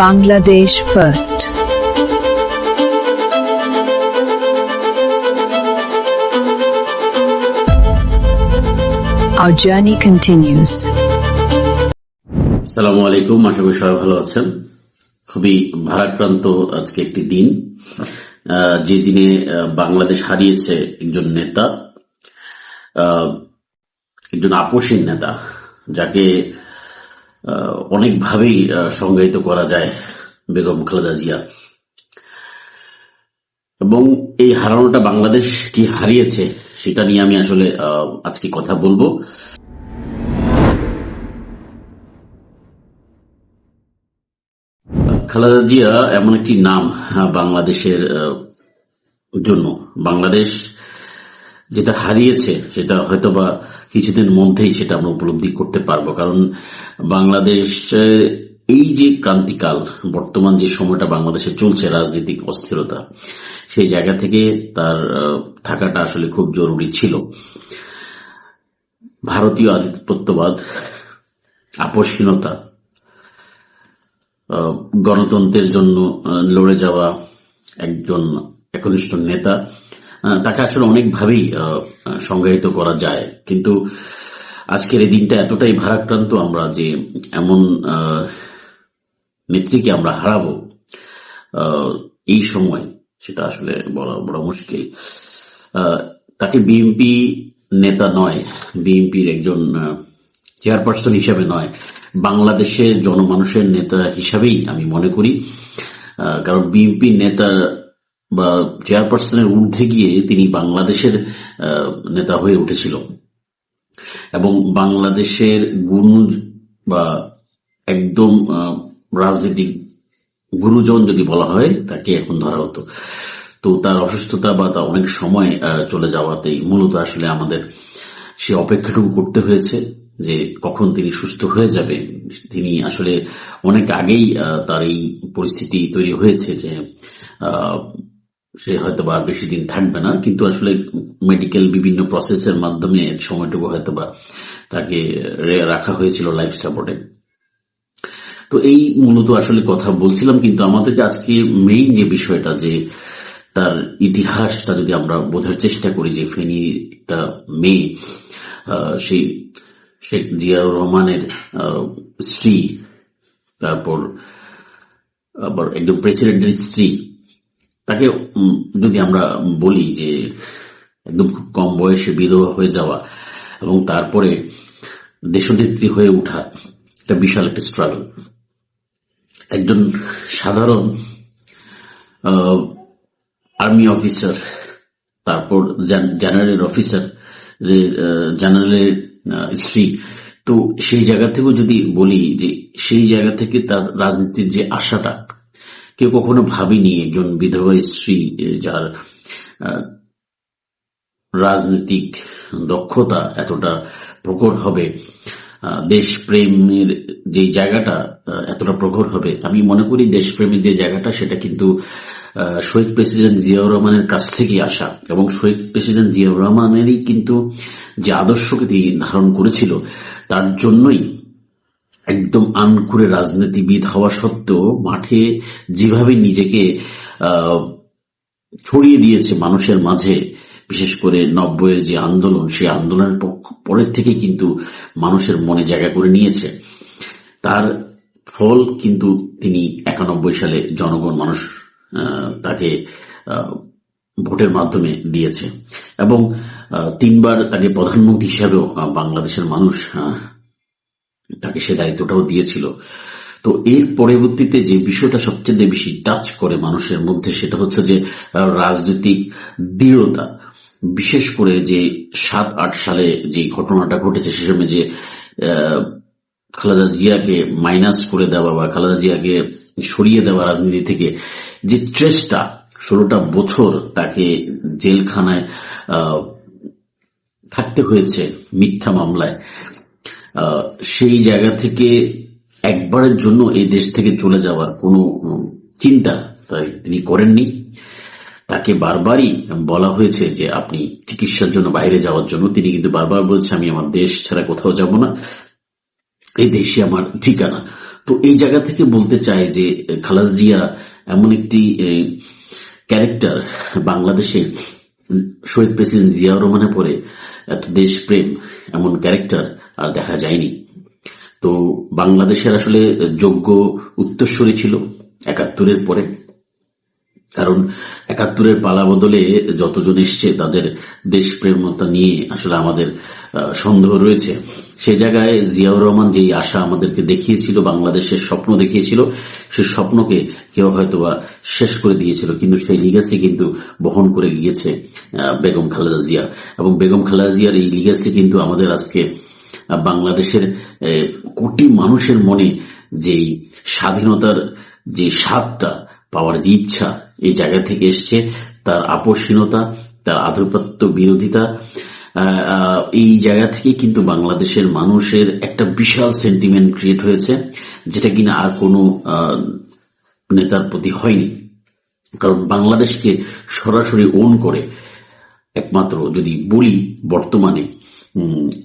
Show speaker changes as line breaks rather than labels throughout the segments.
Bangladesh first. Our journey continues.
আসসালামু আলাইকুম, আশা করি সবাই ভালো আছেন। খুবই ভারাক্রান্ত আজকে একটি দিন, যে দিনে বাংলাদেশ হারিয়েছে একজন নেতা, একজন আপোষহীন নেতা, যাকে অনেকভাবেই সংজ্ঞায়িত করা যায়, বেগম খালেদা জিয়া। এবং এই হারানোটা বাংলাদেশ কি হারিয়েছে সেটা নিয়ে আমি আসলে আজকে কথা বলবো। খালেদা জিয়া এমন একটি নাম বাংলাদেশের জন্য, বাংলাদেশ যেটা হারিয়েছে সেটা হয়তোবা কিছুদিন মধ্যেই সেটা আমরা উপলব্ধি করতে পারবো। কারণ বাংলাদেশ এই যে ক্রান্তিকাল, বর্তমান যে সময়টা বাংলাদেশে চলছে, রাজনৈতিক অস্থিরতা, সেই জায়গা থেকে তার থাকাটা আসলে খুব জরুরি ছিল। ভারতীয় আধিপত্যবাদ, আপোষহীনতা, গণতন্ত্রের জন্য লড়ে যাওয়া একজন একনিষ্ঠ নেতা, তাকে আসলে অনেকভাবেই সংজ্ঞায়িত করা যায়। কিন্তু আজকের এই দিনটা এতটাই ভারাক্রান্ত আমরা যে এমন নেত্রীকে আমরা হারাবো এই সময়, সেটা আসলে বলা বড় মুশকিল। তাকে বিএনপি নেতা নয়, বিএনপির একজন চেয়ারপারসন হিসাবে নয়, বাংলাদেশের জনমানুষের নেতা হিসাবেই আমি মনে করি। কারণ বিএনপি নেতা বা চেয়ারপারসনের ঊর্ধ্বে গিয়ে তিনি বাংলাদেশের নেতা হয়ে উঠেছিল এবং বাংলাদেশের গুরু বা একদম রাজনৈতিক গুরুজন যদি বলা হয় তাকে এখন ধরা হতো। তো তার অসুস্থতা বা তার অনেক সময় চলে যাওয়াতেই মূলত আসলে আমাদের সে অপেক্ষাটুকু করতে হয়েছে যে কখন তিনি সুস্থ হয়ে যাবে। তিনি আসলে অনেক আগেই তার এই পরিস্থিতি তৈরি হয়েছে যে সে হয়তো বা বেশি দিন থাকবে না, কিন্তু আসলে মেডিকেল বিভিন্ন প্রসেসের মাধ্যমে সময়টুকু হয়তো বা তাকে রাখা হয়েছিল লাইফ সাপোর্টে। তো এই মূলত আসলে কথা বলছিলাম। কিন্তু আমাদেরকে আজকে মেইন যে বিষয়টা, যে তার ইতিহাসটা যদি আমরা বোঝার চেষ্টা করি, যে ফেনীটা মেয়ে, সেই শেখ জিয়াউর রহমানের স্ত্রী, তারপর আবার একজন প্রেসিডেন্টের স্ত্রী, তাকে যদি আমরা বলি যে একদম খুব কম বয়সে বিধবা হয়ে যাওয়া এবং তারপরে দেশনেত্রী হয়ে ওঠা, এটা বিশাল একটা স্ট্রাগল। একজন সাধারণ আর্মি অফিসার, তারপর জেনারেল অফিসার, জেনারেলের স্ত্রী, তো সেই জায়গা থেকেও যদি বলি যে সেই জায়গা থেকে তার রাজনীতির যে আশাটা, কেউ কখনো ভাবিনি একজন বিধবা স্ত্রী যার রাজনৈতিক দক্ষতা এতটা প্রখর হবে, দেশপ্রেমের যে জায়গাটা এতটা প্রখর হবে। আমি মনে করি দেশপ্রেমের যে জায়গাটা সেটা কিন্তু শহীদ প্রেসিডেন্ট জিয়াউর রহমানের কাছ থেকে আসা, এবং শহীদ প্রেসিডেন্ট জিয়াউর রহমানেরই কিন্তু যে আদর্শকে তিনি ধারণ করেছিল, তার জন্যই একদম আনকুরে রাজনীতিবিদ হওয়া সত্ত্বেও মাঠে যেভাবে নিজেকে ছড়িয়ে দিয়েছে মানুষের মাঝে, বিশেষ করে 90-এর যে আন্দোলন, সেই আন্দোলনের পরের থেকে কিন্তু মানুষের মনে জায়গা করে নিয়েছে। তার ফল কিন্তু তিনি 91 সালে জনগণ, মানুষ তাকে ভোটের মাধ্যমে দিয়েছে এবং 3 বার তাকে প্রধানমন্ত্রী হিসাবেও বাংলাদেশের মানুষ তাকে সে দায়িত্বটাও দিয়েছিল। তো এর পরবর্তীতে যে বিষয়টা সবচেয়ে বেশি টাচ করে মানুষের মধ্যে, সেটা হচ্ছে যে রাজনৈতিক দৃঢ়তা। বিশেষ করে যে 7-8 সালে যে ঘটনাটা ঘটেছে, সে সময় যে খালেদা জিয়াকে মাইনাস করে দেওয়া বা খালেদা জিয়াকে সরিয়ে দেওয়া রাজনীতি থেকে, যে চেষ্টা, 16টা বছর তাকে জেলখানায় থাকতে হয়েছে মিথ্যা মামলায়, সেই জায়গা থেকে একবারের জন্য এই দেশ থেকে চলে যাওয়ার কোনো চিন্তা তিনি করেননি। তাকে বারবারই বলা হয়েছে যে আপনি চিকিৎসার জন্য বাইরে যাওয়ার জন্য, তিনি কিন্তু বারবার বলছে আমি আমার দেশ ছাড়া কোথাও যাব না, এই দেশই আমার ঠিকানা। তো এই জায়গা থেকে বলতে চাই যে খালেদা জিয়া এমন একটি ক্যারেক্টার, বাংলাদেশে শহীদ প্রেসিডেন্ট জিয়াউর রহমানের পরে এত দেশপ্রেম এমন ক্যারেক্টার আর দেখা যায়নি। তো বাংলাদেশের আসলে যোগ্য উত্তরসূরি ছিল ৭১-এর পরে, কারণ ৭১-এর পালা বদলে যতজন এসছে তাদের দেশপ্রেমতা নিয়ে আসলে আমাদের সন্দেহ রয়েছে। সে জায়গায় জিয়াউর রহমান যেই আশা আমাদেরকে দেখিয়েছিল, বাংলাদেশের স্বপ্ন দেখিয়েছিল, সেই স্বপ্নকে কেউ হয়তোবা শেষ করে দিয়েছিল, কিন্তু সেই লিগাসি কিন্তু বহন করে গিয়েছে বেগম খালেদা জিয়া। এবং বেগম খালেদা জিয়ার এই লিগাসি কিন্তু আমাদের আজকে বাংলাদেশের কোটি মানুষের মনে যেই স্বাধীনতার যে স্বাদটা পাওয়ার যে ইচ্ছা, এই জায়গা থেকে এসছে। তার আপোষহীনতা, তার আধিপত্য বিরোধিতা, এই জায়গা থেকে কিন্তু বাংলাদেশের মানুষের একটা বিশাল সেন্টিমেন্ট ক্রিয়েট হয়েছে, যেটা কিনা আর কোনো নেতার প্রতি হয়নি। কারণ বাংলাদেশকে সরাসরি ওন করে একমাত্র যদি বলি বর্তমানে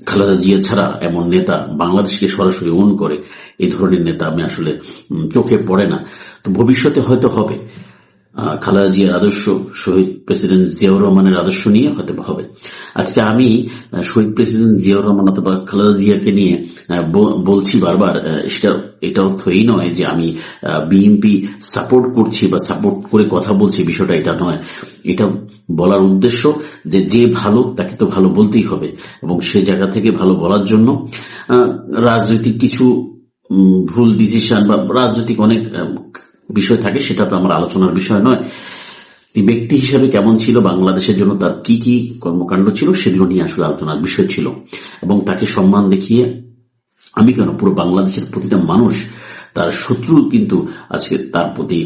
খালেদা জিয়া ছাড়া এমন নেতা বাংলাদেশকে সরাসরি ওন করে, এই ধরনের নেতা আমি আসলে চোখে পড়ে না। তো ভবিষ্যতে হয়তো হবে, খালেদা জিয়ার আদর্শ শহীদ প্রেসিডেন্ট জিয়াউর রহমানের আদর্শ নিয়ে হয়তো হবে। আজকে আমি শহীদ প্রেসিডেন্ট জিয়াউর রহমান অথবা খালেদা জিয়াকে নিয়ে বলছি বারবার, এটা অর্থ এই নয় যে আমি বিএনপি সাপোর্ট করছি বা সাপোর্ট করে কথা বলছি, বিষয়টা এটা নয়। এটা বলার উদ্দেশ্য যে ভালো তাকে তো ভালো বলতেই হবে, এবং সে জায়গা থেকে ভালো বলার জন্য রাজনৈতিক কিছু ভুল ডিসিশন বা রাজনৈতিক অনেক বিষয় থাকে, সেটা তো আমার আলোচনার বিষয় নয়। ব্যক্তি হিসাবে কেমন ছিল, বাংলাদেশের জন্য তার কি কি কর্মকাণ্ড ছিল, সেগুলো নিয়ে আসলে আলোচনার বিষয় ছিল। এবং তাকে সম্মান দেখিয়ে আমি কেন, পুরো বাংলাদেশের প্রতিটা মানুষ তার শত্রু কিন্তু আজকে তার প্রতি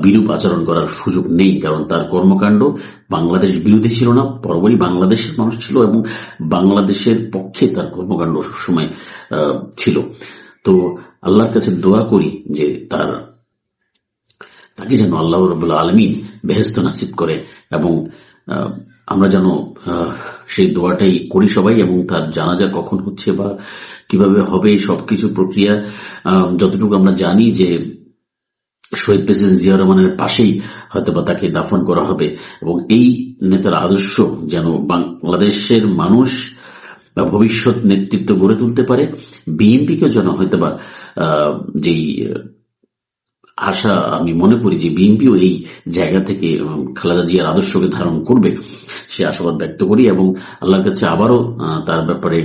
বিরূপ আচরণ করার সুযোগ নেই, কারণ তার কর্মকাণ্ড বাংলাদেশ বিরোধী ছিল না, বরাবরই বাংলাদেশের মানুষ ছিল এবং বাংলাদেশের পক্ষে তার কর্মকাণ্ড সবসময় ছিল। তো আল্লাহর কাছে দোয়া করি যে তাকে যেন আল্লাহ রাব্বুল আলামিন বেহেশত নসিব করে, এবং আমরা যেন সেই দোয়াটাই করি সবাই। এবং তার জানাজা কখন হচ্ছে বা কিভাবে হবে, সবকিছু প্রক্রিয়া যতটুকু আমরা জানি যে শহীদ প্রেসিডেন্ট জিয়াউর রহমানের পাশেই হয়তোবা তাকে দাফন করা হবে। এবং এই নেতার আদর্শ যেন বাংলাদেশের মানুষ বা ভবিষ্যৎ নেতৃত্ব গড়ে তুলতে পারে, বিএনপিকে যেন হয়তোবা যেই আশা, আমি মনে করি যে বিএনপিও এই জায়গা থেকে খালেদা জিয়ার আদর্শকে ধারণ করবে, সে আশাবাদ ব্যক্ত করি। এবং আল্লাহর কাছে আবারও তার ব্যাপারে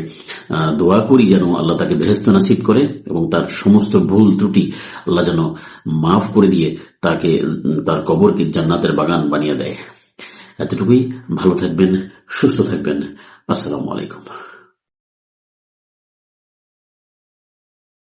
দোয়া করি যেন আল্লাহ তাকে বেহেশত নসিব করে এবং তার সমস্ত ভুল ত্রুটি আল্লাহ যেন মাফ করে দিয়ে তার কবরকে জান্নাতের বাগান বানিয়ে দেয়। এতটুকুই। ভালো থাকবেন, সুস্থ থাকবেন। আসসালামু আলাইকুম।